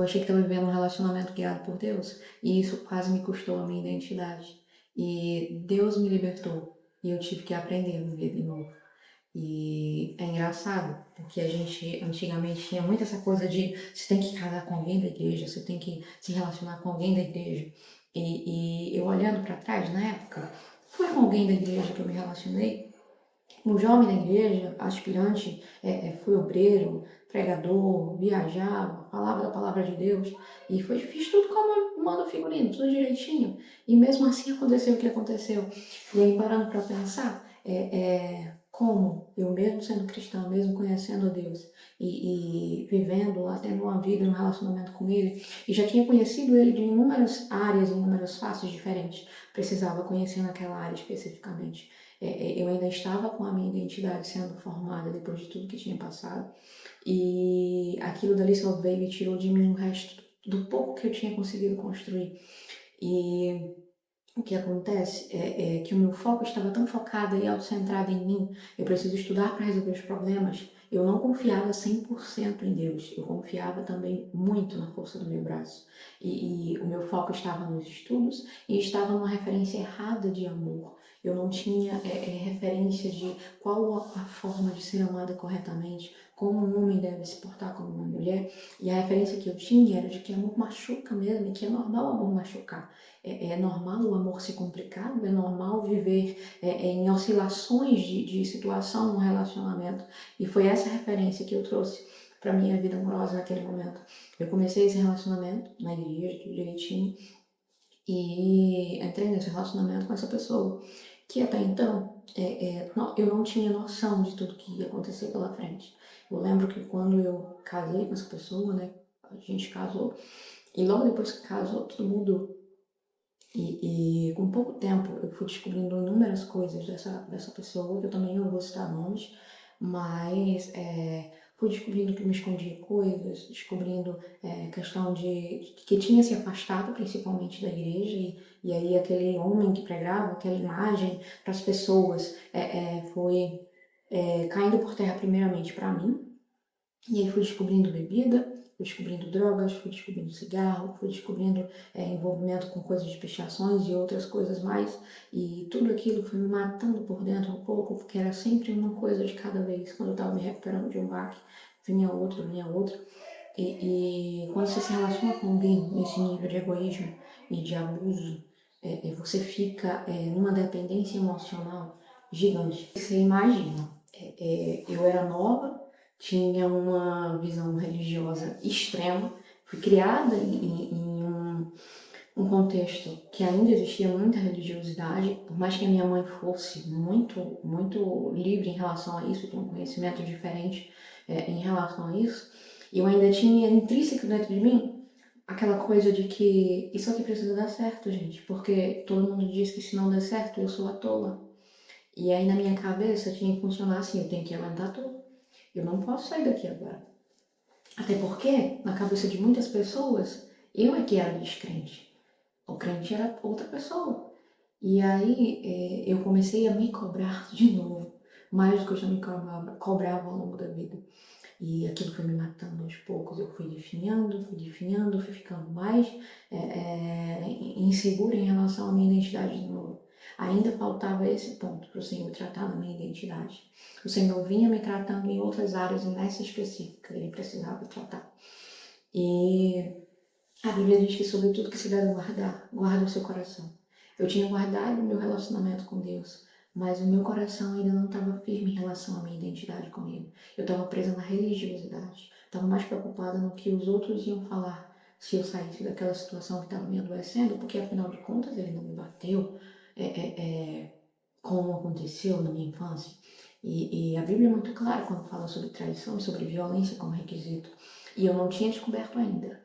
Eu achei que estava vivendo um relacionamento guiado por Deus e isso quase me custou a minha identidade. E Deus me libertou e eu tive que aprender a viver de novo. E é engraçado, porque a gente antigamente tinha muito essa coisa de você tem que casar com alguém da igreja, você tem que se relacionar com alguém da igreja. E eu olhando para trás, na época, foi com alguém da igreja que eu me relacionei, um jovem da igreja, aspirante, fui obreiro, pregador, viajava, falava da palavra de Deus e fiz tudo como manda o figurino, tudo direitinho. E mesmo assim aconteceu o que aconteceu. E aí parando para pensar, como eu mesmo sendo cristã, mesmo conhecendo a Deus e vivendo lá, tendo uma vida, um relacionamento com Ele, e já tinha conhecido Ele de inúmeras áreas, inúmeras faces diferentes, precisava conhecer naquela área especificamente. Eu ainda estava com a minha identidade sendo formada depois de tudo que tinha passado. E aquilo dali só veio e tirou de mim o resto do pouco que eu tinha conseguido construir. E o que acontece é que o meu foco estava tão focado e autocentrado em mim. Eu preciso estudar para resolver os problemas. Eu não confiava 100% em Deus. Eu confiava também muito na força do meu braço. E o meu foco estava nos estudos e estava numa referência errada de amor. Eu não tinha referência de qual a forma de ser amada corretamente, como um homem deve se portar como uma mulher. E a referência que eu tinha era de que amor machuca mesmo e que é normal o amor machucar. É normal o amor ser complicado, é normal viver em oscilações de situação no relacionamento. E foi essa referência que eu trouxe para minha vida amorosa naquele momento. Eu comecei esse relacionamento na igreja, tudo direitinho, e entrei nesse relacionamento com essa pessoa, que até então eu não tinha noção de tudo que ia acontecer pela frente. Eu lembro que quando eu casei com essa pessoa, né, a gente casou, e logo depois que casou, tudo mudou. E com pouco tempo eu fui descobrindo inúmeras coisas dessa pessoa, que eu também não vou citar nomes, mas fui descobrindo que me escondia coisas, descobrindo questão de que tinha se afastado principalmente da igreja, e aí aquele homem que pregava, aquela imagem para as pessoas foi caindo por terra primeiramente para mim, e aí fui descobrindo bebida, fui descobrindo drogas, fui descobrindo cigarro, fui descobrindo envolvimento com coisas de pichações e outras coisas mais. E tudo aquilo foi me matando por dentro um pouco, porque era sempre uma coisa de cada vez. Quando eu estava me recuperando de um baque, vinha outra, vinha outra. E quando você se relaciona com alguém nesse nível de egoísmo e de abuso, você fica numa dependência emocional gigante. Você imagina, eu era nova, tinha uma visão religiosa extrema, fui criada em um contexto que ainda existia muita religiosidade, por mais que a minha mãe fosse muito, muito livre em relação a isso, tinha um conhecimento diferente em relação a isso, e eu ainda tinha intrínseco dentro de mim aquela coisa de que isso aqui precisa dar certo, gente, porque todo mundo diz que se não der certo eu sou a tola. E aí na minha cabeça tinha que funcionar assim, eu tenho que aguentar tudo. Eu não posso sair daqui agora. Até porque, na cabeça de muitas pessoas, eu é que era descrente. O crente era outra pessoa. E aí eu comecei a me cobrar de novo, mais do que eu já me cobrava ao longo da vida. E aquilo foi me matando aos poucos. Eu fui definhando, fui ficando mais insegura em relação à minha identidade de novo. Ainda faltava esse ponto para o Senhor tratar na minha identidade. O Senhor vinha me tratando em outras áreas e nessa específica ele precisava tratar. E a Bíblia diz que sobre tudo que se deve guardar, guarda o seu coração. Eu tinha guardado o meu relacionamento com Deus, mas o meu coração ainda não estava firme em relação à minha identidade com Ele. Eu estava presa na religiosidade. Estava mais preocupada no que os outros iam falar se eu saísse daquela situação que estava me adoecendo, porque afinal de contas Ele não me bateu, como aconteceu na minha infância. E a Bíblia é muito clara quando fala sobre traição e sobre violência como requisito. E eu não tinha descoberto ainda.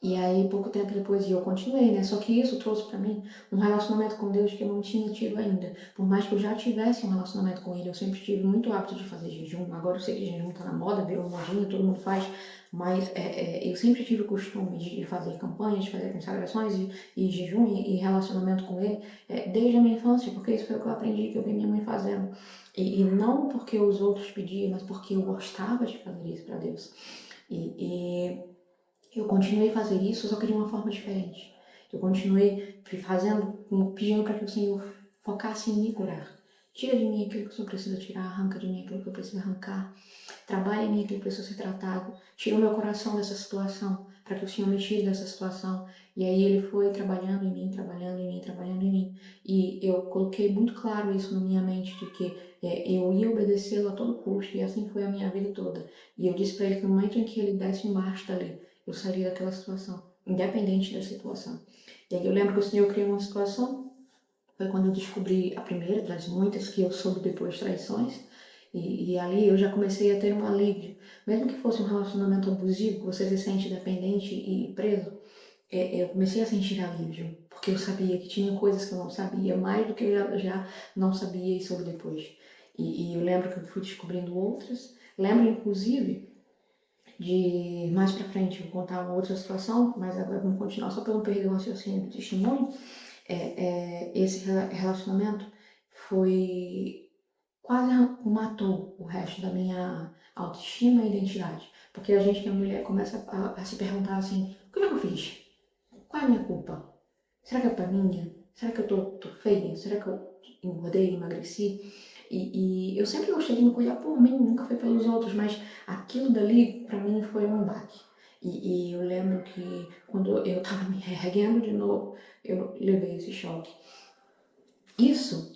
E aí, pouco tempo depois, eu continuei, né? Só que isso trouxe para mim um relacionamento com Deus que eu não tinha tido ainda. Por mais que eu já tivesse um relacionamento com Ele, eu sempre tive muito hábito de fazer jejum. Agora eu sei que jejum tá na moda, virou modinha, todo mundo faz. Mas eu sempre tive o costume de fazer campanhas, de fazer consagrações e jejum e relacionamento com Ele desde a minha infância, porque isso foi o que eu aprendi, que eu vi minha mãe fazendo. E não porque os outros pediam, mas porque eu gostava de fazer isso para Deus. E Eu continuei a fazer isso, só que de uma forma diferente. Eu continuei pedindo para que o Senhor focasse em me curar. Tira de mim aquilo que o Senhor precisa tirar, arranca de mim aquilo que eu preciso arrancar. Trabalha em mim aquilo que precisa ser tratado. Tira o meu coração dessa situação, para que o Senhor me tire dessa situação. E aí ele foi trabalhando em mim, trabalhando em mim, trabalhando em mim. E eu coloquei muito claro isso na minha mente, de que eu ia obedecê-lo a todo custo, e assim foi a minha vida toda. E eu disse para ele que no momento em que ele desse um basta ali, eu sairia daquela situação, independente da situação. E aí eu lembro que o Senhor criou uma situação, foi quando eu descobri a primeira das muitas que eu soube depois traições, e ali eu já comecei a ter um alívio. Mesmo que fosse um relacionamento abusivo, você se sente dependente e preso, eu comecei a sentir alívio, porque eu sabia que tinha coisas que eu não sabia, mais do que eu já não sabia e soube depois. E eu lembro que eu fui descobrindo outras, lembro inclusive de mais pra frente vou contar uma outra situação, mas agora vamos continuar só para não perder o raciocínio do testemunho. Esse relacionamento foi quase matou o resto da minha autoestima e identidade, porque a gente que é mulher começa a se perguntar assim: o que eu fiz? Qual é a minha culpa? Será que é culpa minha? Será que eu tô feia? Será que eu engordei, emagreci? E eu sempre gostei de me cuidar por mim, nunca foi pelos outros, mas aquilo dali pra mim foi um baque. E eu lembro que quando eu tava me reerguendo de novo, eu levei esse choque. Isso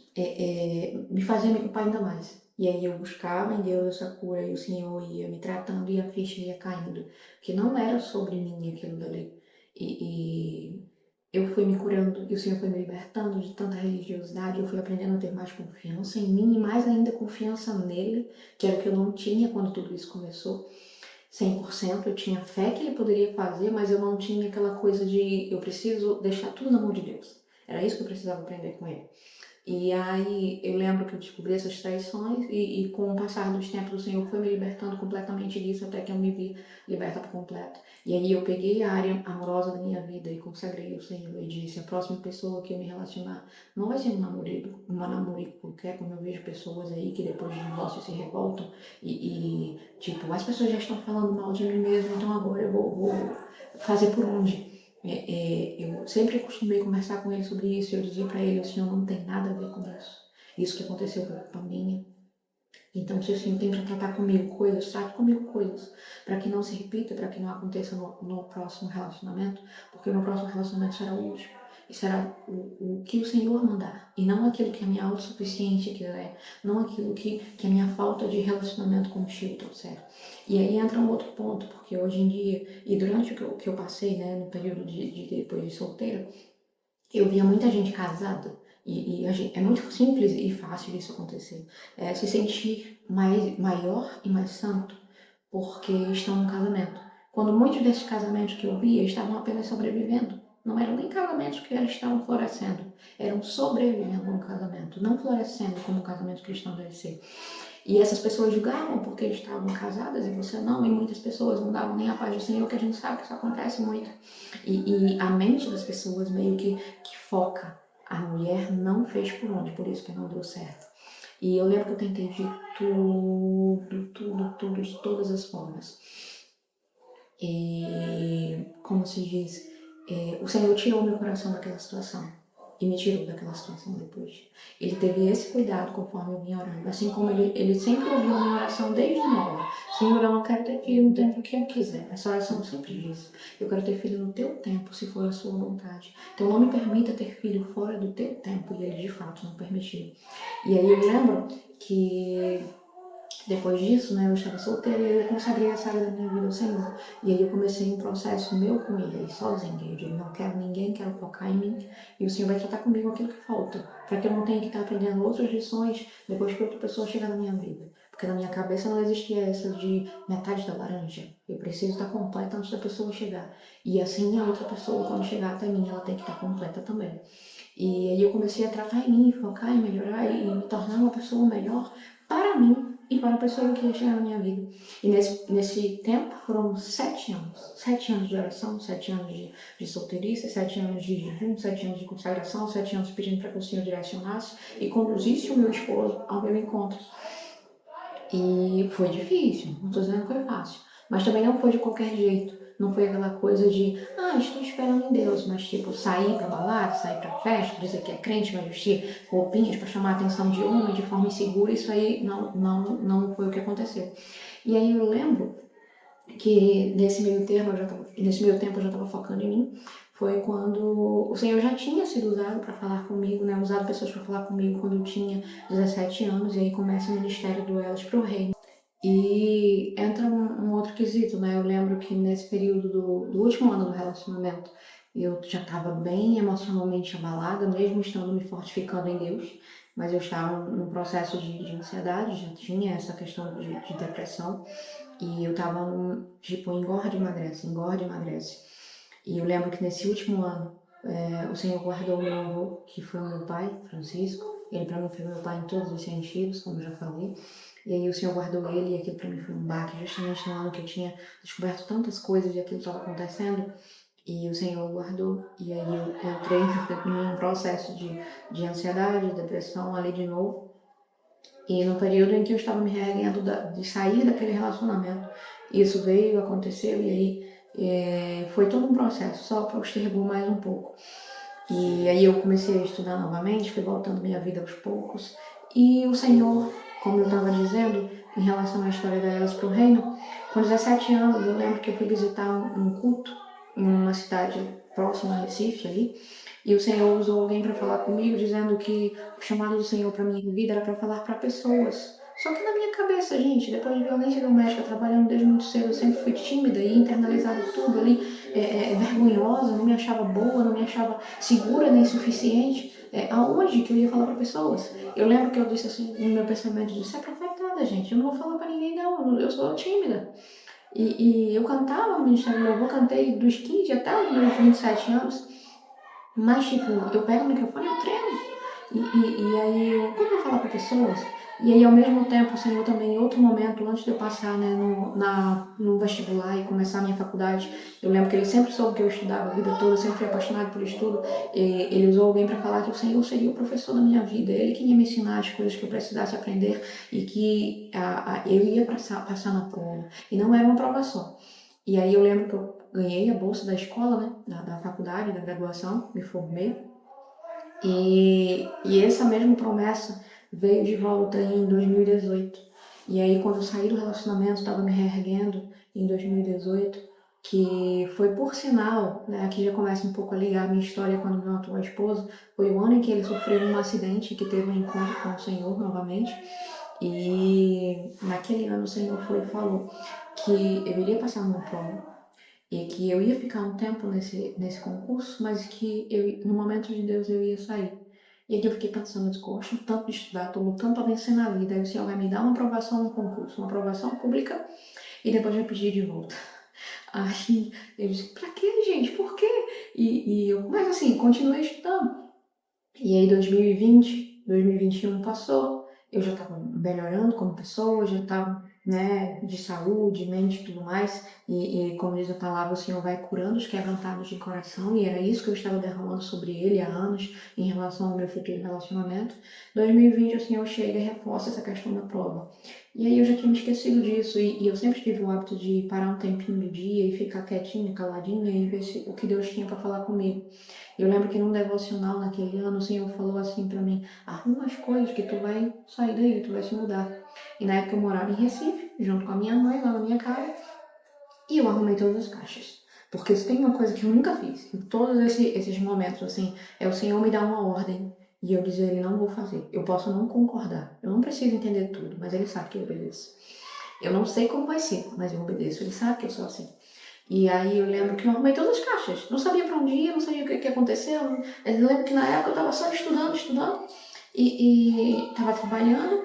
me fazia me culpar ainda mais. E aí eu buscava em Deus essa cura e o Senhor ia me tratando e a ficha ia caindo. Que não era sobre mim aquilo dali. E eu fui me curando e o Senhor foi me libertando de tanta religiosidade. Eu fui aprendendo a ter mais confiança em mim e mais ainda confiança nele, que era o que eu não tinha quando tudo isso começou. 100%, eu tinha fé que ele poderia fazer, mas eu não tinha aquela coisa de eu preciso deixar tudo na mão de Deus. Era isso que eu precisava aprender com ele. E aí eu lembro que eu descobri essas traições e com o passar dos tempos o Senhor foi me libertando completamente disso até que eu me vi liberta por completo. E aí eu peguei a área amorosa da minha vida e consagrei ao Senhor e disse: a próxima pessoa que eu me relacionar não vai ser um namorado, uma namorico qualquer, como eu vejo pessoas aí que depois de divórcio se revoltam tipo, as pessoas já estão falando mal de mim mesmo, então agora eu vou fazer por onde? Eu sempre costumei conversar com ele sobre isso e eu dizia para ele: o Senhor não tem nada a ver com isso. Isso que aconteceu foi culpa minha. Então, se o Senhor tem para tratar comigo coisas, trate comigo coisas, para que não se repita, para que não aconteça no próximo relacionamento, porque o meu próximo relacionamento será o último. E será o que o Senhor mandar, e não aquilo que a minha autossuficiência quiser, não aquilo que a minha falta de relacionamento contigo trouxer. E aí entra um outro ponto, porque hoje em dia, e durante o que eu passei, né, no período de depois de solteira, eu via muita gente casada é muito simples e fácil isso acontecer. Se sentir maior e mais santo porque estão no casamento. Quando muitos desses casamentos que eu via estavam apenas sobrevivendo. Não eram nem casamentos que eles estavam florescendo, eram sobrevivendo no casamento, não florescendo como um casamento cristão deve ser. E essas pessoas julgavam porque estavam casadas e você não, e muitas pessoas não davam nem a paz do Senhor, que a gente sabe que isso acontece muito. E a mente das pessoas meio que foca. A mulher não fez por onde, por isso que não deu certo. E eu lembro que eu tentei de tudo, de todas as formas. E, como se diz, o Senhor tirou meu coração daquela situação e me tirou daquela situação depois. Ele teve esse cuidado conforme eu vinha orando, assim como ele sempre ouviu a minha oração desde nova. Senhor, eu não quero ter filho no tempo que eu quiser. Essa oração sempre diz: eu quero ter filho no teu tempo, se for a sua vontade. Então não me permita ter filho fora do teu tempo. E ele de fato não permitiu. E aí eu lembro que depois disso, né, eu estava solteira e eu consagrei essa área da minha vida ao Senhor. E aí eu comecei um processo meu com ele, aí sozinha. Eu digo: não quero ninguém, quero focar em mim. E o Senhor vai tratar comigo aquilo que falta, para que eu não tenha que estar aprendendo outras lições depois que outra pessoa chegar na minha vida. Porque na minha cabeça não existia essa de metade da laranja. Eu preciso estar completa antes da pessoa chegar. E assim a outra pessoa, quando chegar até mim, ela tem que estar completa também. E aí eu comecei a tratar em mim, focar em melhorar e me tornar uma pessoa melhor para mim e para a pessoa que ia chegar na minha vida. E nesse tempo foram 7 anos. 7 anos de oração, 7 anos de solteirice, 7 anos de jejum, 7 anos de consagração, 7 anos pedindo para que o Senhor direcionasse e conduzisse o meu esposo ao meu encontro. E foi difícil, não estou dizendo que foi fácil, mas também não foi de qualquer jeito. não foi aquela coisa de, estou esperando em Deus, mas tipo, sair pra balada, sair pra festa, dizer que é crente, vai vestir roupinhas pra chamar a atenção de homem de forma insegura, isso aí não foi o que aconteceu. E aí eu lembro que nesse meio tempo eu já estava focando em mim, foi quando o Senhor já tinha sido usado para falar comigo, né? Usado pessoas para falar comigo quando eu tinha 17 anos, e aí começa o ministério do Elas pro Reino. E entra um outro quesito, né? Eu lembro que nesse período do último ano do relacionamento, eu já estava bem emocionalmente abalada, mesmo estando me fortificando em Deus, mas eu estava num processo de ansiedade, já tinha essa questão de depressão, e eu tava, tipo, engorda e emagrece, engorda e emagrece. E eu lembro que nesse último ano, o Senhor guardou o meu avô, que foi o meu pai, Francisco. Ele para mim foi meu pai em todos os sentidos, como eu já falei. E aí o Senhor guardou ele, e aquilo para mim foi um baque, justamente no ano que eu tinha descoberto tantas coisas e aquilo estava acontecendo. E o Senhor guardou. E aí eu entrei num processo de ansiedade, de depressão ali de novo. E no período em que eu estava me reerguendo de sair daquele relacionamento, isso veio, aconteceu, e aí foi todo um processo, só para postergou mais um pouco. E aí eu comecei a estudar novamente, fui voltando minha vida aos poucos. E o Senhor, como eu estava dizendo, em relação à história da Elas para o Reino, com 17 anos eu lembro que eu fui visitar um culto em uma cidade próxima a Recife ali, e o Senhor usou alguém para falar comigo, dizendo que o chamado do Senhor para minha vida era para falar para pessoas. Só que na minha cabeça, gente, depois de violência doméstica, trabalhando desde muito cedo, eu sempre fui tímida e internalizava tudo ali, vergonhosa, não me achava boa, não me achava segura nem suficiente. Aonde que eu ia falar para pessoas? Eu lembro que eu disse assim, no meu pensamento, isso é profetada, gente, eu não vou falar para ninguém não, eu sou tímida. E eu cantava no Ministério do Louvor, cantei dos 15 até os meus 27 anos, mas, tipo, eu pego o microfone e eu tremo. E aí, como eu falar para pessoas? E aí, ao mesmo tempo, o Senhor também, em outro momento, antes de eu passar, né, no vestibular e começar a minha faculdade, eu lembro que ele sempre soube que eu estudava a vida toda, eu sempre fui apaixonado por estudo. E ele usou alguém para falar que o Senhor seria o professor da minha vida, ele que ia me ensinar as coisas que eu precisasse aprender e que eu ia passar na prova. E não era uma prova só. E aí eu lembro que eu ganhei a bolsa da escola, né, da faculdade, da graduação, me formei. E essa mesma promessa veio de volta em 2018. E aí quando eu saí do relacionamento, estava me reerguendo em 2018, que foi por sinal, né, aqui já começa um pouco a ligar a minha história com a meu atual esposo, foi o ano em que ele sofreu um acidente, que teve um encontro com o Senhor novamente. E naquele ano o Senhor foi e falou que eu iria passar numa prova e que eu ia ficar um tempo nesse concurso, mas que no momento de Deus eu ia sair. E aí eu fiquei pensando, eu gosto tanto de estudar, estou lutando para vencer na vida, aí o Senhor vai me dar uma aprovação no concurso, uma aprovação pública, e depois vai pedir de volta. Aí eu disse, pra quê, gente? Por quê? Mas assim, continuei estudando. E aí 2020, 2021 passou, eu já estava melhorando como pessoa, já estava, né, de saúde, mente e tudo mais. E como diz a palavra, o Senhor vai curando os quebrantados de coração, e era isso que eu estava derramando sobre ele há anos em relação ao meu futuro relacionamento. 2020 o Senhor chega e reforça essa questão da prova. E aí eu já tinha me esquecido disso, e eu sempre tive o hábito de parar um tempinho do dia e ficar quietinha, caladinha e ver o que Deus tinha para falar comigo. Eu lembro que num devocional naquele ano, o Senhor falou assim pra mim, arruma as coisas que tu vai sair daí, tu vai se mudar. E na época eu morava em Recife, junto com a minha mãe, lá na minha casa, e eu arrumei todas as caixas. Porque se tem uma coisa que eu nunca fiz, em todos esses momentos, assim, é o Senhor me dar uma ordem e eu dizer, Ele não vou fazer. Eu posso não concordar, eu não preciso entender tudo, mas Ele sabe que eu obedeço. Eu não sei como vai ser, mas eu obedeço, Ele sabe que eu sou assim. E aí eu lembro que eu arrumei todas as caixas. Não sabia pra onde ir, não sabia o que aconteceu. Eu lembro que na época eu tava só estudando e tava trabalhando.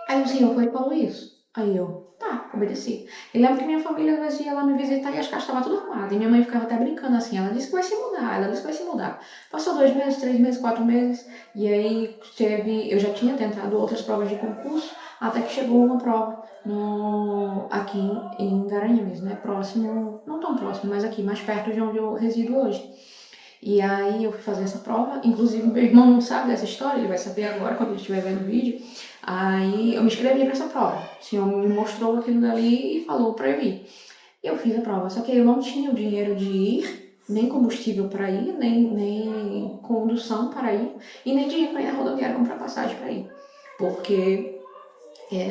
Aí o Senhor foi e falou isso. Aí eu, tá, obedeci. E lembro que minha família às vezes ia lá me visitar e as caixas estavam tudo arrumadas. E minha mãe ficava até brincando assim, ela disse que vai se mudar, ela disse que vai se mudar. Passou 2 meses, 3 meses, 4 meses, e aí eu já tinha tentado outras provas de concurso, até que chegou uma prova aqui em Garanhuns, né? Próximo, não tão próximo, mas aqui, mais perto de onde eu resido hoje. E aí eu fui fazer essa prova, inclusive meu irmão não sabe dessa história, ele vai saber agora quando ele estiver vendo o vídeo. Aí eu me inscrevi para essa prova, o Senhor me mostrou aquilo dali e falou para eu ir. E eu fiz a prova, só que eu não tinha o dinheiro de ir, nem combustível para ir, nem condução para ir, e nem dinheiro para ir na rodoviária comprar passagem para ir. Porque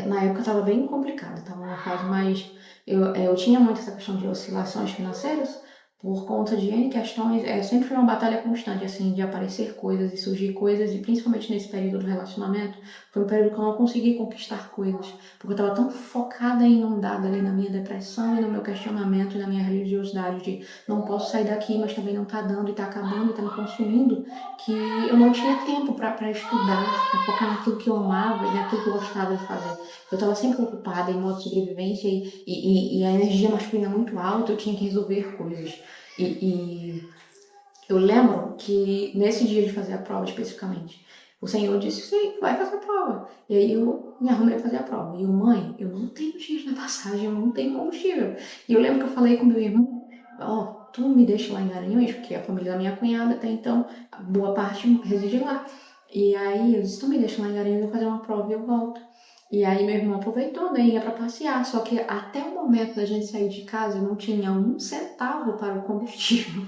na época estava bem complicado, estava uma fase mais. Eu tinha muito essa questão de oscilações financeiras por conta de N questões. Sempre foi uma batalha constante, assim, de aparecer coisas e surgir coisas, e principalmente nesse período do relacionamento, foi um período que eu não consegui conquistar coisas, porque eu estava tão focada e inundada ali na minha depressão e no meu questionamento e na minha religiosidade de não posso sair daqui, mas também não está dando e está acabando e está me consumindo, que eu não tinha tempo para estudar, para focar naquilo que eu amava e naquilo que eu gostava de fazer. Eu estava sempre ocupada em modo de sobrevivência e a energia masculina muito alta, eu tinha que resolver coisas. E eu lembro que nesse dia de fazer a prova especificamente, o Senhor disse, sim, vai fazer a prova. E aí eu me arrumei para fazer a prova. E eu, mãe, eu não tenho dinheiro na passagem, eu não tenho combustível. E eu lembro que eu falei com meu irmão, tu me deixa lá em Garanhuns, porque a família da minha cunhada até então, boa parte reside lá. E aí eu disse, tu me deixa lá em Garanhuns, eu vou fazer uma prova e eu volto. E aí meu irmão aproveitou, né, ia para passear, só que até o momento da gente sair de casa eu não tinha um centavo para o combustível,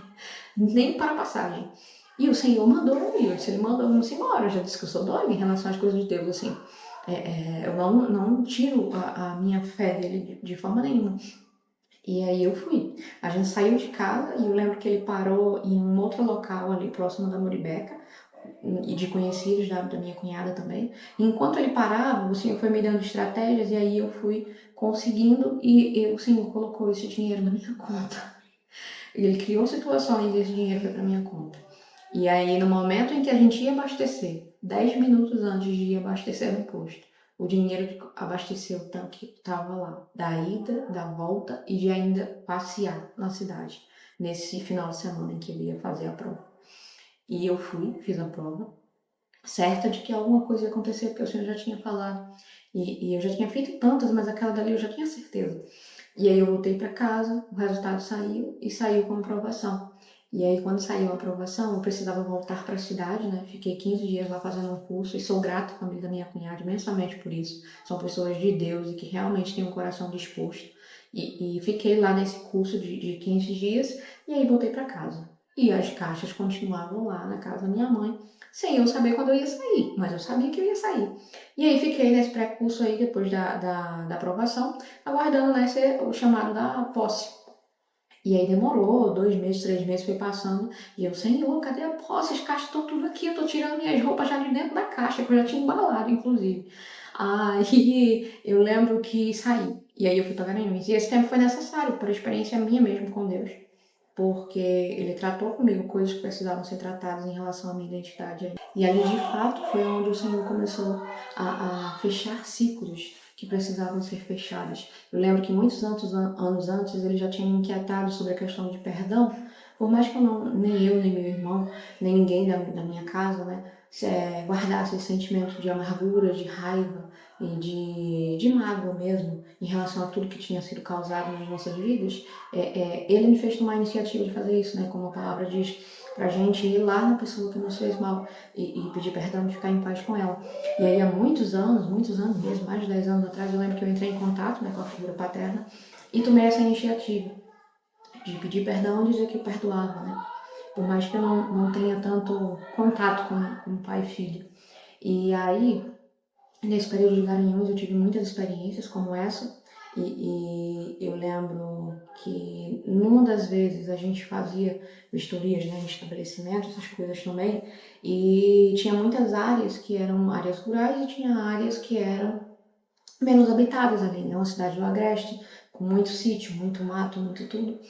nem para a passagem. E o Senhor mandou eu ir, se Ele mandou, vamos embora. Eu já disse que eu sou doida em relação às coisas de Deus, assim. Eu não tiro a minha fé dele de forma nenhuma. E aí eu fui. A gente saiu de casa e eu lembro que ele parou em um outro local ali próximo da Muribeca, e de conhecidos da minha cunhada também. E enquanto ele parava, o Senhor foi me dando estratégias e aí eu fui conseguindo e o Senhor colocou esse dinheiro na minha conta. Ele criou situações e esse dinheiro foi para minha conta. E aí, no momento em que a gente ia abastecer, 10 minutos antes de ir abastecer no posto, o dinheiro que abasteceu o tanque estava lá, da ida, da volta e de ainda passear na cidade, nesse final de semana em que ele ia fazer a prova. E eu fui, fiz a prova, certa de que alguma coisa ia acontecer, porque o Senhor já tinha falado. E eu já tinha feito tantas, mas aquela dali eu já tinha certeza. E aí eu voltei para casa, o resultado saiu e saiu com aprovação. E aí quando saiu a aprovação, eu precisava voltar para a cidade, né? Fiquei 15 dias lá fazendo um curso e sou grata à família da minha cunhada imensamente por isso. São pessoas de Deus e que realmente têm um coração disposto. E fiquei lá nesse curso de 15 dias e aí voltei para casa. E as caixas continuavam lá na casa da minha mãe, sem eu saber quando eu ia sair, mas eu sabia que eu ia sair. E aí fiquei nesse pré-curso aí, depois da aprovação, aguardando, né, ser o chamado da posse. E aí demorou, 2 meses, 3 meses foi passando, e eu, Senhor, cadê a posse? As caixas estão tudo aqui, eu tô tirando minhas roupas já de dentro da caixa, que eu já tinha embalado, inclusive. Aí eu lembro que saí, e aí eu fui pra Garanhuns. E esse tempo foi necessário, por experiência minha mesmo com Deus, porque ele tratou comigo coisas que precisavam ser tratadas em relação à minha identidade. E ali, de fato, foi onde o Senhor começou a fechar ciclos que precisavam ser fechados. Eu lembro que muitos anos antes ele já tinha me inquietado sobre a questão de perdão, por mais que eu não, nem eu, nem meu irmão, nem ninguém da minha casa, né, guardasse esse sentimento de amargura, de raiva e de mágoa mesmo em relação a tudo que tinha sido causado nas nossas vidas, ele me fez tomar a iniciativa de fazer isso, né, como a palavra diz, pra gente ir lá na pessoa que nos fez mal e pedir perdão e ficar em paz com ela. E aí há muitos anos mesmo, mais de 10 anos atrás, eu lembro que eu entrei em contato, né, com a figura paterna e tomei essa iniciativa de pedir perdão e dizer que eu perdoava, né? Por mais que eu não tenha tanto contato com pai e filho. E aí, nesse período de Garanhuns, eu tive muitas experiências como essa. E eu lembro que numa das vezes a gente fazia vistorias, né, em estabelecimentos, essas coisas também, e tinha muitas áreas que eram áreas rurais e tinha áreas que eram menos habitadas ali, né, uma cidade do Agreste, com muito sítio, muito mato, muito tudo.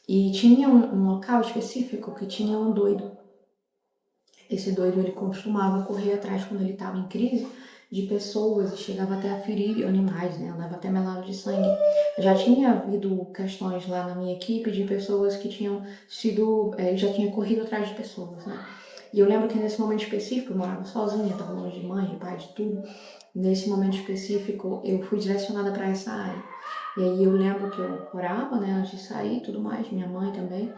E tinha um local específico que tinha um doido. Esse doido ele costumava correr atrás quando ele estava em crise de pessoas e chegava até a ferir animais, né? Andava até melado de sangue. Já tinha havido questões lá na minha equipe de pessoas que tinham sido, já tinha corrido atrás de pessoas, né? E eu lembro que nesse momento específico, eu morava sozinha, estava longe de mãe, de pai, de tudo. Nesse momento específico, eu fui direcionada para essa área. E aí eu lembro que eu orava, né, antes de sair, tudo mais, minha mãe também.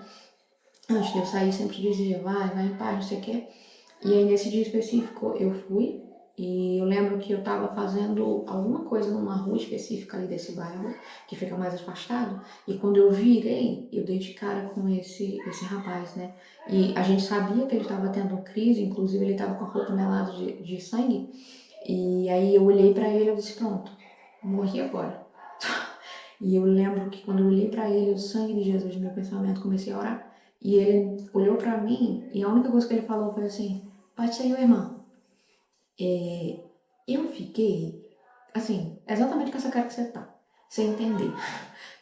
Antes de eu sair, sempre dizia, vai em paz, não sei o quê. E aí, nesse dia específico, eu fui E eu lembro que eu estava fazendo alguma coisa numa rua específica ali desse bairro, que fica mais afastado, e quando eu virei, eu dei de cara com esse rapaz, né? E a gente sabia que ele estava tendo crise, inclusive ele estava com a roupa melada de sangue, e aí eu olhei para ele e disse, pronto, morri agora. E eu lembro que quando eu olhei para ele, o sangue de Jesus no meu pensamento, comecei a orar, e ele olhou para mim, e a única coisa que ele falou foi assim, Paz do Senhor, irmã. Eu fiquei, assim, exatamente com essa cara que você tá, sem entender.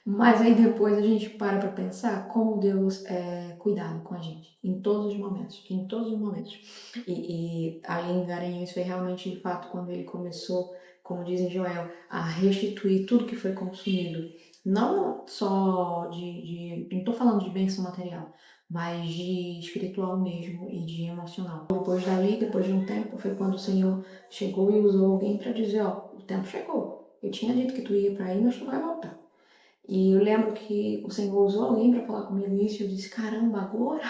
Mas aí depois a gente para pensar como Deus é cuidado com a gente, em todos os momentos, em todos os momentos. E ali em Garanhuns foi realmente, de fato, quando ele começou, como dizem Joel, a restituir tudo que foi consumido. Não só não estou falando de bênção material, mas de espiritual mesmo e de emocional. Depois dali, depois de um tempo, foi quando o Senhor chegou e usou alguém para dizer, ó, o tempo chegou. Eu tinha dito que tu ia para aí, mas tu vai voltar. E eu lembro que o Senhor usou alguém para falar comigo isso e eu disse, caramba, agora,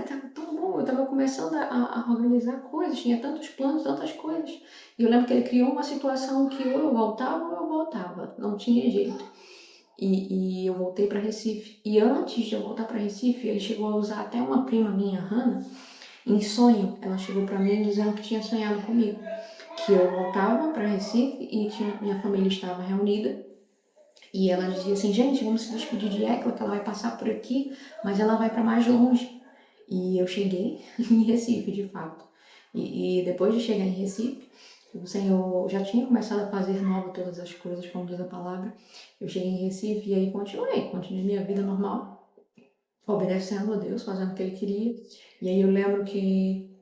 tá tão bom. Eu estava começando a organizar coisas, tinha tantos planos, tantas coisas. E eu lembro que ele criou uma situação que ou eu voltava, não tinha jeito. E eu voltei para Recife. E antes de eu voltar para Recife, ele chegou a usar até uma prima minha, Hannah, em sonho. Ela chegou para mim dizendo que tinha sonhado comigo, que eu voltava para Recife e minha família estava reunida. E ela dizia assim, gente, vamos se despedir de Ecla, que ela vai passar por aqui, mas ela vai para mais longe. E eu cheguei em Recife, de fato. E depois de chegar em Recife, o Senhor já tinha começado a fazer nova todas as coisas, como diz a palavra. Eu cheguei em Recife e aí continuei minha vida normal, obedecendo a Deus, fazendo o que Ele queria. E aí eu lembro que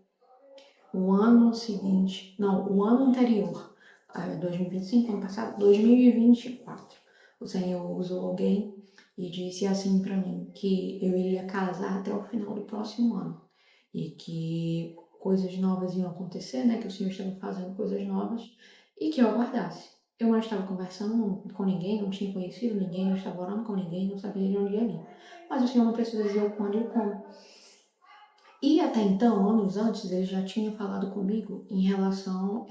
o ano seguinte, não, o ano anterior, 2025, ano passado, 2024, o Senhor usou alguém e disse assim para mim que eu iria casar até o final do próximo ano e que coisas novas iam acontecer, né? Que o Senhor estava fazendo coisas novas e que eu aguardasse. Eu não estava conversando com ninguém, não tinha conhecido ninguém, não estava orando com ninguém, não sabia de onde ia vir. Mas o Senhor não precisa dizer o quando e o como. E até então, anos antes, ele já tinha falado comigo em relação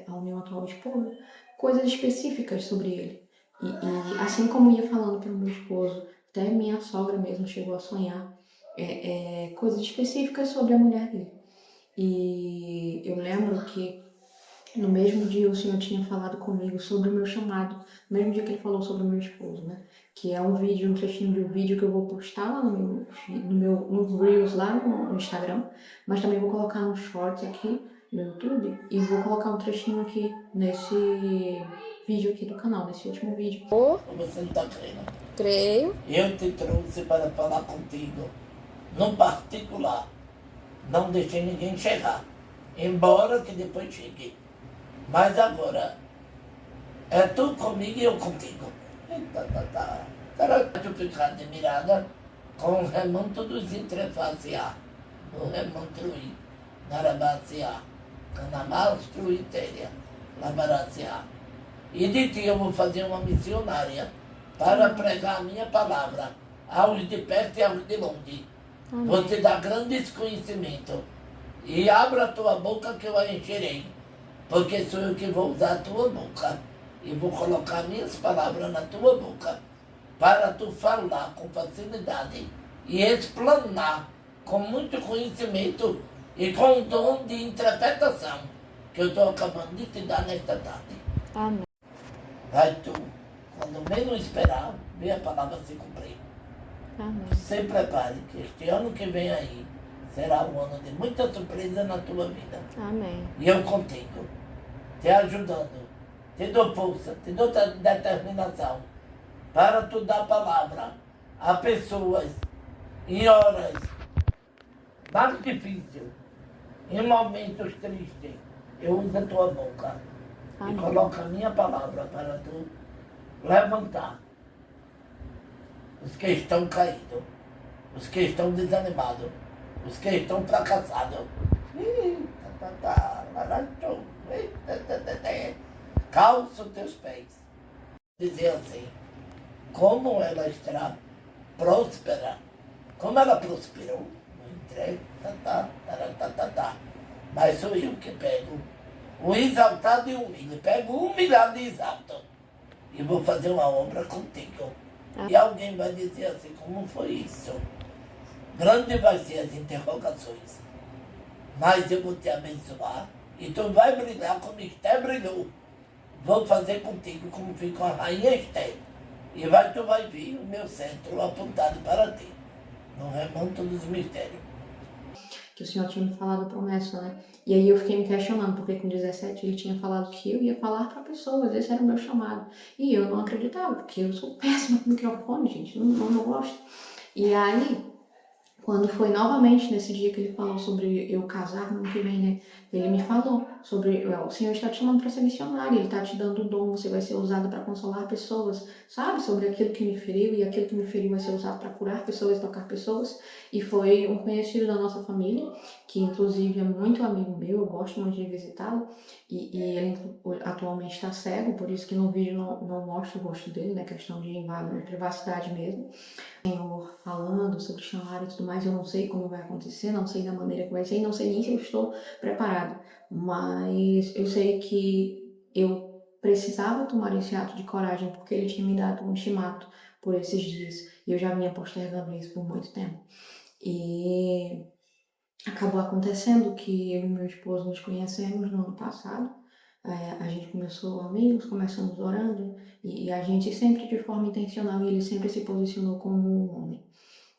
ao meu atual esposo, coisas específicas sobre ele. E assim como ia falando para o meu esposo, até minha sogra mesmo chegou a sonhar coisas específicas sobre a mulher dele. E eu lembro que no mesmo dia o Senhor tinha falado comigo sobre o meu chamado, no mesmo dia que ele falou sobre o meu esposo, né? Que é um vídeo, um trechinho de um vídeo que eu vou postar lá no Reels lá no Instagram, mas também vou colocar nos shorts aqui no YouTube e vou colocar um trechinho aqui nesse vídeo aqui do canal, nesse último vídeo. Você não está crendo? Creio. Eu te trouxe para falar contigo, no particular. Não deixei ninguém chegar, embora que depois chegue. Mas agora, é tu comigo e eu contigo. Será que tu ficar admirada com o remanto dos entrefaciar, o remantrui, narabaciar, canamastruitéria, labaraciar. E de ti eu vou fazer uma missionária para pregar a minha palavra aos de perto e aos de longe. Amém. Vou te dar grandes conhecimentos. E abra a tua boca que eu a encherei. Porque sou eu que vou usar a tua boca. E vou colocar minhas palavras na tua boca. Para tu falar com facilidade. E explanar com muito conhecimento. E com um dom de interpretação. Que eu estou acabando de te dar nesta tarde. Amém. Vai tu, quando menos esperar, ver a palavra se cumprir. Amém. Se prepare, que este ano que vem aí será um ano de muita surpresa na tua vida. Amém. E eu contigo, te ajudando, te dou força, te dou determinação para tu dar palavra a pessoas em horas mais difíceis, em momentos tristes. Eu uso a tua boca. Amém. E coloco a minha palavra para tu levantar os que estão caídos, os que estão desanimados, os que estão fracassados. Calça os teus pés. Dizer assim, como ela estará próspera, como ela prosperou, não entrega, mas sou eu que pego O exaltado e o humilde. Pega o humilhado e exalto. E vou fazer uma obra contigo. E alguém vai dizer assim, como foi isso? Grande vai ser as interrogações. Mas eu vou te abençoar. E tu vai brilhar como Esther brilhou. Vou fazer contigo como fiz com a rainha Esther. E tu vai ver o meu cetro apontado para ti. No remonto dos mistérios. Que o Senhor tinha me falado a promessa, né? E aí eu fiquei me questionando, porque com 17 ele tinha falado que eu ia falar para pessoas, esse era o meu chamado. E eu não acreditava, porque eu sou péssima com microfone, gente, não gosto. E aí, quando foi novamente nesse dia que ele falou sobre eu casar no ano que vem, né? Ele me falou sobre o Senhor está te chamando para ser missionário, Ele está te dando o dom, você vai ser usado para consolar pessoas, sabe? Sobre aquilo que me feriu, e aquilo que me feriu vai ser usado para curar pessoas, tocar pessoas. E foi um conhecido da nossa família, que inclusive é muito amigo meu, eu gosto muito de visitá-lo, e ele atualmente está cego, por isso que no vídeo não mostra o rosto dele, né? Questão de invadir privacidade mesmo. Senhor falando sobre chamar e tudo mais, eu não sei como vai acontecer, não sei da maneira que vai ser, não sei nem se eu estou preparada, mas eu sei que eu precisava tomar esse ato de coragem porque ele tinha me dado um ultimato por esses dias e eu já vinha postergando isso por muito tempo. E acabou acontecendo que eu e meu esposo nos conhecemos no ano passado. A gente começou amigos, começamos orando e a gente sempre de forma intencional, e ele sempre se posicionou como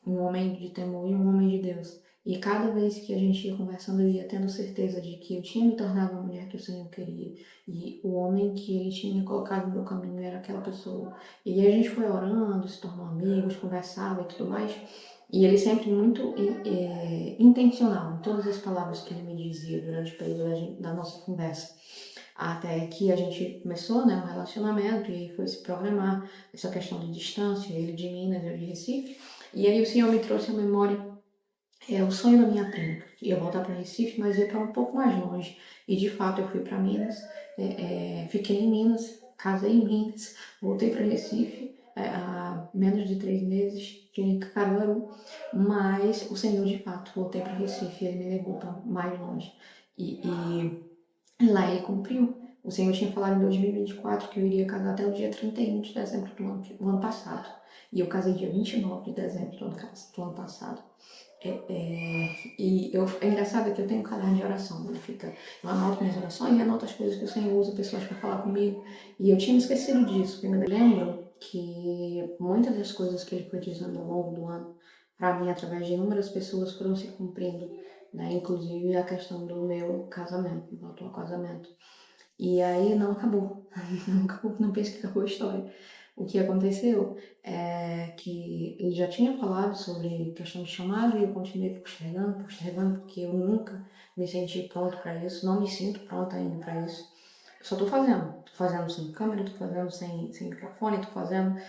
um homem de temor e um homem de Deus. E cada vez que a gente ia conversando, eu ia tendo certeza de que eu tinha me tornado a mulher que o Senhor queria. E o homem que Ele tinha me colocado no meu caminho era aquela pessoa. E aí a gente foi orando, se tornou amigos, conversava e tudo mais. E ele sempre muito intencional em todas as palavras que ele me dizia durante o período da nossa conversa. Até que a gente começou, né, um relacionamento e foi se programar essa questão de distância, ele de Minas, eu de Recife. E aí o Senhor me trouxe à memória o sonho da minha prima. Ia voltar para Recife, mas ia para um pouco mais longe. E de fato eu fui para Minas, fiquei em Minas, casei em Minas, voltei para Recife há menos de 3 meses, em Caruaru, mas o Senhor de fato, voltei para Recife, ele me levou para mais longe. E lá ele cumpriu. O Senhor tinha falado em 2024 que eu iria casar até o dia 31 de dezembro do ano passado. E eu casei dia 29 de dezembro do ano passado. É engraçado que eu tenho um caderno de oração, né? Eu anoto minhas orações e anoto as coisas que o Senhor usa, pessoas para falar comigo. E eu tinha me esquecido disso. Eu me lembro que muitas das coisas que ele foi dizendo ao longo do ano, para mim, através de inúmeras pessoas, foram se cumprindo, né? Inclusive a questão do meu casamento, do atual casamento. E aí não acabou, não acabou, não pense que acabou a história. O que aconteceu é que ele já tinha falado sobre questão de chamado e eu continuei postergando, porque eu nunca me senti pronto para isso, não me sinto pronta ainda para isso. Eu só tô fazendo sem câmera, tô fazendo sem microfone, tô fazendo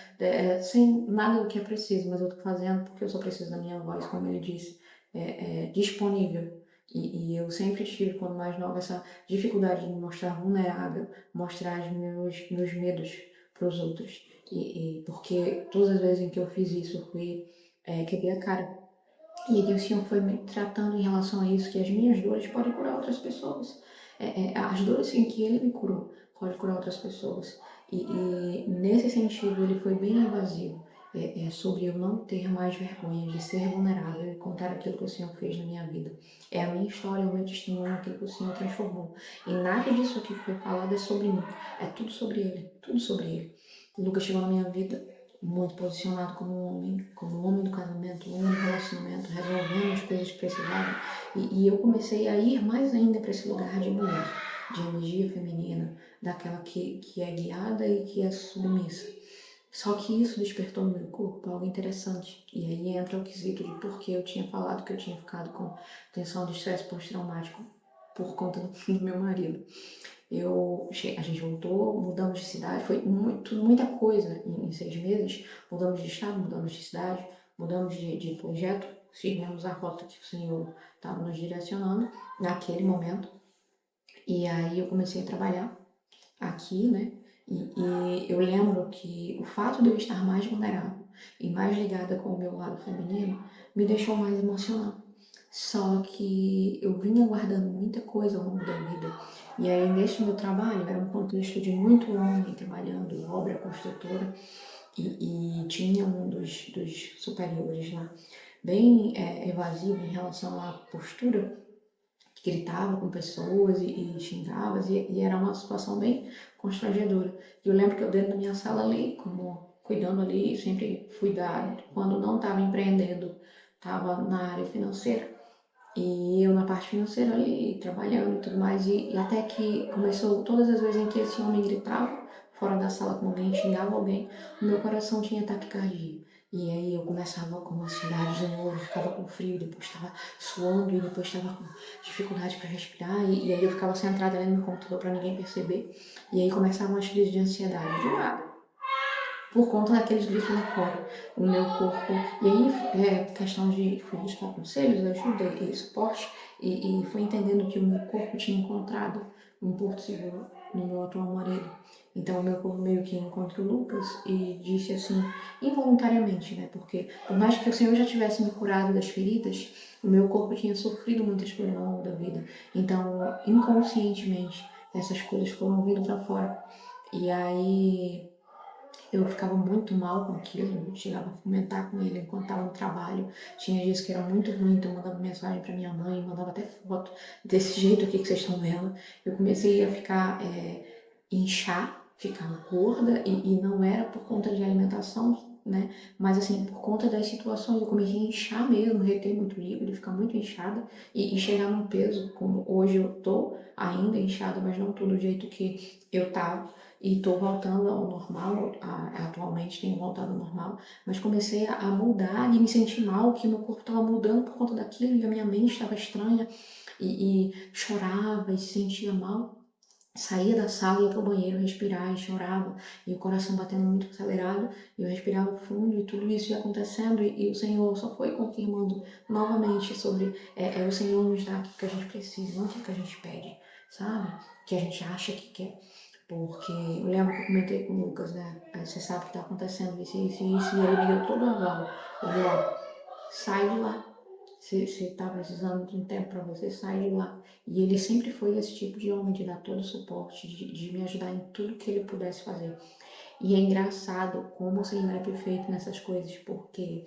sem nada do que é preciso, mas eu tô fazendo porque eu só preciso da minha voz, como ele disse, disponível. E eu sempre tive, quando mais nova, essa dificuldade de me mostrar vulnerável, mostrar os meus medos para os outros. Porque todas as vezes em que eu fiz isso, eu fui quebrei a cara. E aí o Senhor foi me tratando em relação a isso, que as minhas dores podem curar outras pessoas. As dores em que Ele me curou podem curar outras pessoas. E nesse sentido, Ele foi bem evasivo. Sobre eu não ter mais vergonha de ser vulnerável e contar aquilo que o Senhor fez na minha vida. É a minha história, é o meu testemunho, aquilo que o Senhor transformou. E nada disso aqui que foi falado é sobre mim. É tudo sobre Ele, tudo sobre Ele. O Lucas chegou na minha vida muito posicionado como um homem do casamento, um homem do relacionamento, resolvendo as coisas que precisavam. E eu comecei a ir mais ainda para esse lugar de mulher, de energia feminina, daquela que é guiada e que é submissa. Só que isso despertou no meu corpo algo interessante. E aí entra o quesito de por que eu tinha falado que eu tinha ficado com tensão de estresse pós-traumático por conta do meu marido. A gente voltou, mudamos de cidade, foi muita coisa em 6 meses. Mudamos de estado, mudamos de cidade, mudamos de projeto, seguimos a rota que o Senhor estava nos direcionando naquele momento. E aí eu comecei a trabalhar aqui, né? E eu lembro que o fato de eu estar mais vulnerável e mais ligada com o meu lado feminino me deixou mais emocional. Só que eu vinha guardando muita coisa ao longo da vida. E aí, nesse meu trabalho, era um contexto de muito homem trabalhando, obra construtora, e tinha um dos superiores lá, bem evasivo em relação à postura, que gritava com pessoas e xingava, e era uma situação bem constrangedora. E eu lembro que eu dentro da minha sala ali, como cuidando ali, sempre fui da, quando não estava empreendendo, estava na área financeira, e eu na parte financeira ali, trabalhando e tudo mais, e até que começou, todas as vezes em que esse homem gritava, fora da sala com alguém, xingava alguém, o meu coração tinha taquicardia. E aí eu começava com ansiedade de novo, ficava com frio, depois estava suando e depois estava com dificuldade para respirar, e aí eu ficava centrada ali no computador para ninguém perceber. E aí começavam as crises de ansiedade, do nada, por conta daqueles gritos lá fora. O meu corpo. E aí, questão de fui buscar conselhos, ajuda e suporte, e fui entendendo que o meu corpo tinha encontrado um porto seguro no meu atual marido. Então, o meu corpo meio que encontrou o Lucas e disse assim, involuntariamente, né? Porque, por mais que o Senhor já tivesse me curado das feridas, o meu corpo tinha sofrido muitas coisas ao longo da vida. Então, inconscientemente, essas coisas foram vindo para fora. E aí eu ficava muito mal com aquilo, eu chegava a comentar com ele enquanto estava no trabalho. Tinha dias que era muito ruim, então eu mandava mensagem para minha mãe, mandava até foto desse jeito aqui que vocês estão vendo. Eu comecei a ficar, inchar, ficar gorda, e não era por conta de alimentação, né? Mas assim, por conta das situações, eu comecei a inchar mesmo, reter muito líquido, ficar muito inchada e chegar num peso, como hoje eu tô ainda inchada, mas não tô do jeito que eu tava e estou voltando ao normal, atualmente tenho voltado ao normal, mas comecei a mudar e me sentir mal, que meu corpo estava mudando por conta daquilo e a minha mente estava estranha e chorava e se sentia mal. Saía da sala, ia pro banheiro respirar e chorava, e o coração batendo muito acelerado, e eu respirava fundo, e tudo isso ia acontecendo, e o Senhor só foi confirmando novamente sobre o Senhor nos dá aquilo que a gente precisa, não aquilo que a gente pede, sabe? Que a gente acha que quer. Porque eu lembro que eu comentei com o Lucas, né? Você sabe que tá acontecendo isso, isso, isso, e ele me deu todo o aval. Ele, ó, sai de lá. Você tá precisando de um tempo para você, sai de lá. E ele sempre foi esse tipo de homem de dar todo o suporte, de me ajudar em tudo que ele pudesse fazer. E é engraçado como o Senhor é perfeito nessas coisas, porque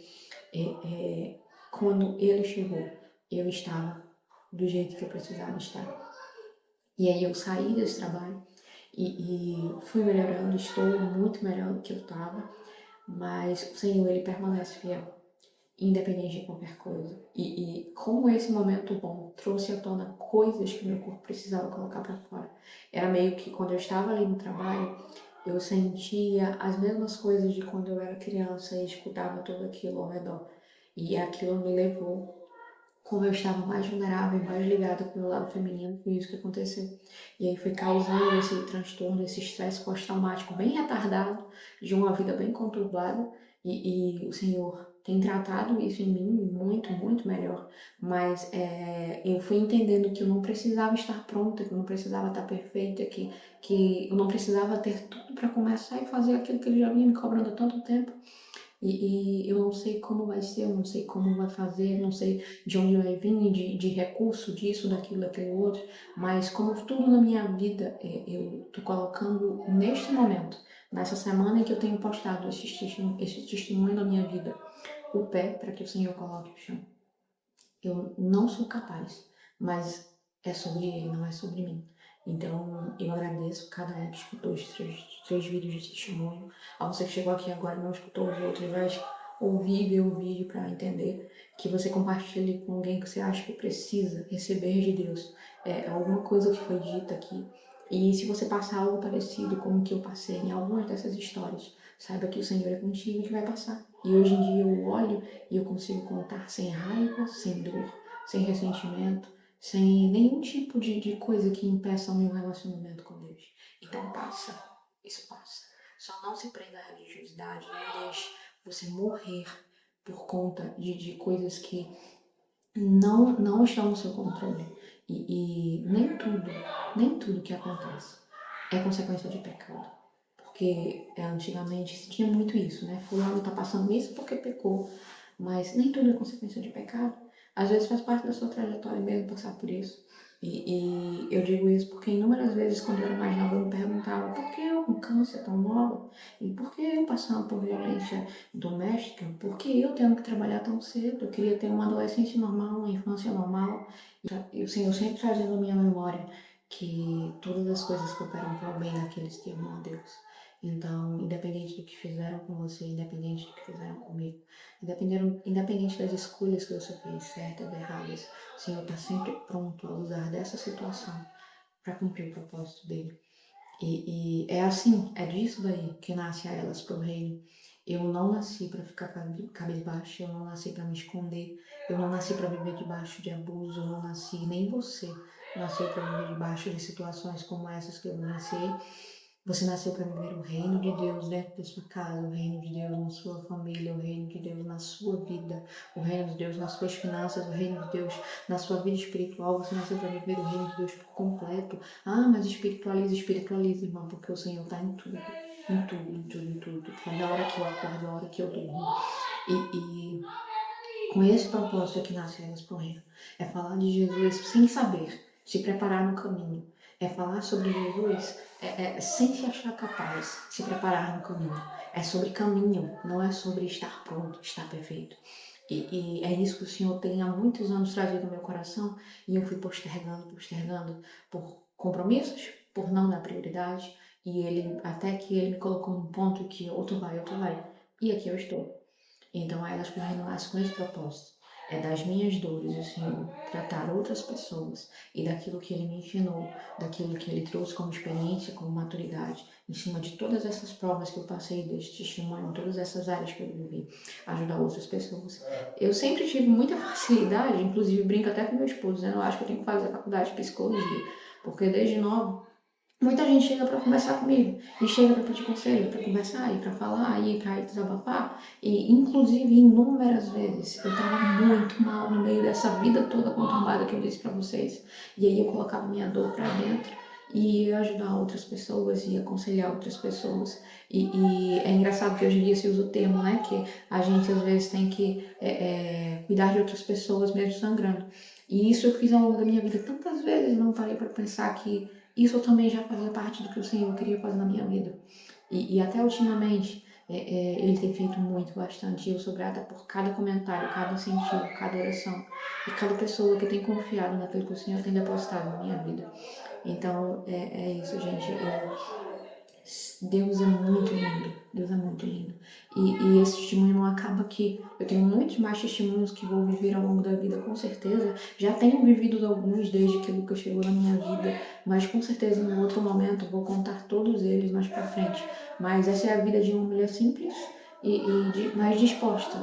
quando ele chegou, eu estava do jeito que eu precisava estar. E aí eu saí desse trabalho e fui melhorando, estou muito melhor do que eu estava, mas o Senhor, ele permanece fiel, independente de qualquer coisa. E como esse momento bom trouxe à tona coisas que meu corpo precisava colocar para fora. Era meio que quando eu estava ali no trabalho, eu sentia as mesmas coisas de quando eu era criança e escutava tudo aquilo ao redor. E aquilo me levou, como eu estava mais vulnerável e mais ligada com o meu lado feminino, foi isso que aconteceu. E aí foi causando esse transtorno, esse estresse pós-traumático bem retardado, de uma vida bem conturbada, e o Senhor tem tratado isso em mim muito, muito melhor. Mas eu fui entendendo que eu não precisava estar pronta, que eu não precisava estar perfeita, que eu não precisava ter tudo para começar e fazer aquilo que Ele já vinha me cobrando há tanto tempo. E eu não sei como vai ser, eu não sei como vai fazer, não sei de onde vai vir, de recurso, disso, daquilo, daquele outro, mas como tudo na minha vida, eu tô colocando neste momento, nessa semana em que eu tenho postado esse testemunho da minha vida, o pé para que o Senhor coloque o chão. Eu não sou capaz, mas é sobre Ele, não é sobre mim. Então, eu agradeço cada um que escutou os três vídeos de testemunho. A você que chegou aqui agora e não escutou os outros, vai ouvir e ver o vídeo para entender, que você compartilhe com alguém que você acha que precisa receber de Deus alguma coisa que foi dita aqui. E se você passar algo parecido com o que eu passei em algumas dessas histórias, saiba que o Senhor é contigo e que vai passar. E hoje em dia eu olho e eu consigo contar sem raiva, sem dor, sem ressentimento, sem nenhum tipo de coisa que impeça o meu relacionamento com Deus. Então passa, isso passa. Só não se prenda à religiosidade, não deixe você morrer por conta de coisas que não estão no seu controle. E nem tudo que acontece é consequência de pecado. Porque antigamente se tinha muito isso, né? Fulano tá passando isso porque pecou. Mas nem tudo é consequência de pecado. Às vezes faz parte da sua trajetória mesmo passar por isso. E eu digo isso porque inúmeras vezes, quando eu era mais nova, eu me perguntava por que eu com câncer tão nova? E por que eu passando por violência doméstica? Por que eu tendo que trabalhar tão cedo? Eu queria ter uma adolescência normal, uma infância normal. E o Senhor sempre trazendo à minha memória que todas as coisas cooperam para o bem daqueles que amam a Deus. Então, independente do que fizeram com você, independente do que fizeram comigo, independente das escolhas que você fez, certas ou erradas, o Senhor está sempre pronto a usar dessa situação para cumprir o propósito dele. E é assim, é disso daí que nasce a Elas pro Reino. Eu não nasci para ficar cabisbaixo, eu não nasci para me esconder, eu não nasci para viver debaixo de abuso, eu não nasci, nem você nasceu para viver debaixo de situações como essas que eu vivenciei. Você nasceu para viver o reino de Deus dentro da sua casa, o reino de Deus na sua família, o reino de Deus na sua vida, o reino de Deus nas suas finanças, o reino de Deus na sua vida espiritual. Você nasceu para viver o reino de Deus por completo. Ah, mas espiritualiza, irmão, porque o Senhor está em tudo. Em tudo, em tudo, em tudo. Da hora que eu acordo, da hora que eu durmo. E com esse propósito é que nasce Elas pro Reino. É falar de Jesus sem saber, se preparar no caminho. É falar sobre Jesus sem se achar capaz, se preparar no caminho. É sobre caminho, não é sobre estar pronto, estar perfeito. E é isso que o Senhor tem há muitos anos trazido no meu coração e eu fui postergando por compromissos, por não dar prioridade. E ele, até que ele me colocou num ponto que ou tu vai. E aqui eu estou. Então, Elas pro Reino nasce com esse propósito. É das minhas dores, o Senhor tratar outras pessoas e daquilo que Ele me ensinou, daquilo que Ele trouxe como experiência, como maturidade, em cima de todas essas provas que eu passei, desse testemunho, em todas essas áreas que eu vivi, ajudar outras pessoas. Eu sempre tive muita facilidade, inclusive brinco até com meu esposo, dizendo, eu acho que eu tenho que fazer a faculdade de psicologia, porque desde nova muita gente chega para conversar comigo, e chega para pedir conselho, para conversar, e para falar, e para desabafar. E, inclusive, inúmeras vezes, eu estava muito mal no meio dessa vida toda conturbada que eu disse para vocês. E aí eu colocava minha dor para dentro e ia ajudar outras pessoas, e aconselhar outras pessoas. E é engraçado que hoje em dia se usa o termo, né, que a gente às vezes tem que cuidar de outras pessoas mesmo sangrando. E isso eu fiz ao longo da minha vida tantas vezes, não parei para pensar que isso também já fazia parte do que o Senhor queria fazer na minha vida. E até ultimamente, Ele tem feito muito, bastante. E eu sou grata por cada comentário, cada incentivo, cada oração. E cada pessoa que tem confiado naquilo que o Senhor tem depositado na minha vida. Então, é isso, gente. Deus é muito lindo. Deus é muito lindo. E esse testemunho não acaba aqui. Eu tenho muitos mais testemunhos que vou viver ao longo da vida, com certeza. Já tenho vivido alguns desde que o Lucas chegou na minha vida, mas com certeza em outro momento vou contar todos eles mais pra frente. Mas essa é a vida de uma mulher simples mais disposta.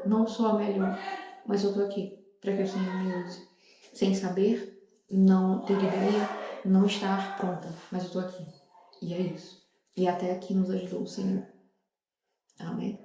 Não sou a melhor, mas eu tô aqui para que o Senhor me use. Sem saber, não ter ideia, não estar pronta, mas eu tô aqui. E é isso. E até aqui nos ajudou o Senhor. Amém.